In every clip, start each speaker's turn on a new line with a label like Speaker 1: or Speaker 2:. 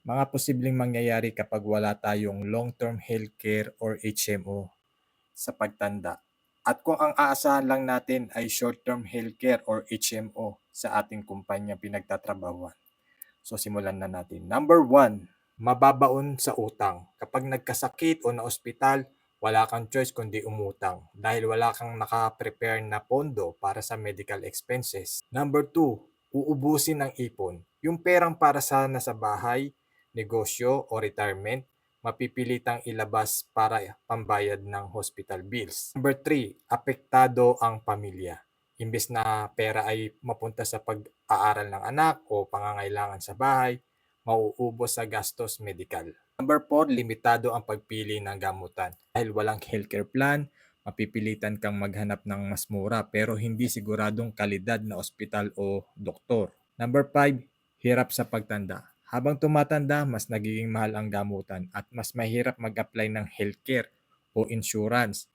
Speaker 1: Mga posibleng mangyayari kapag wala tayong long-term healthcare or HMO sa pagtanda. At kung ang aasahan lang natin ay short-term healthcare or HMO sa ating kumpanya pinagtatrabahuan. So simulan na natin. Number 1, mababaon sa utang. Kapag nagkasakit o na-ospital, wala kang choice kundi umutang dahil wala kang naka-prepare na pondo para sa medical expenses. Number 2, uubusin ang ipon. Yung perang para sana sa bahay, negosyo o retirement, mapipilitang ilabas para pambayad ng hospital bills. Number 3, apektado ang pamilya. Imbes na pera ay mapunta sa pag-aaral ng anak o pangangailangan sa bahay, mauubos sa gastos medikal. Number 4, limitado ang pagpili ng gamutan. Dahil walang healthcare plan, mapipilitan kang maghanap ng mas mura pero hindi siguradong kalidad na ospital o doktor. Number 5, hirap sa pagtanda. Habang tumatanda, mas nagiging mahal ang gamutan at mas mahirap mag-apply ng healthcare o insurance.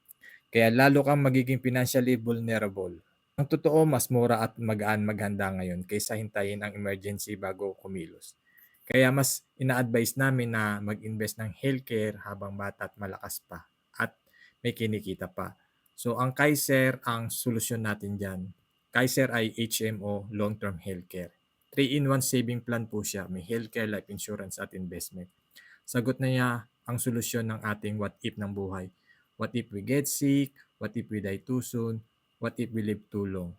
Speaker 1: Kaya lalo kang magiging financially vulnerable. Ang totoo, mas mura at magaan maghanda ngayon kaysa hintayin ang emergency bago kumilos. Kaya mas ina-advise namin na mag-invest ng healthcare habang bata at malakas pa at may kinikita pa. So ang Kaiser, ang solusyon natin dyan. Kaiser ay HMO, long-term healthcare. 3-in-1 saving plan po siya. May healthcare, life insurance at investment. Sagot na niya ang solusyon ng ating what if ng buhay. What if we get sick? What if we die too soon? What if we live too long?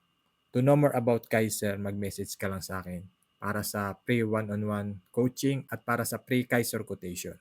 Speaker 1: To know more about Kaiser, mag-message ka lang sa akin para sa pre one-on-one coaching at para sa pre-Kaiser quotation.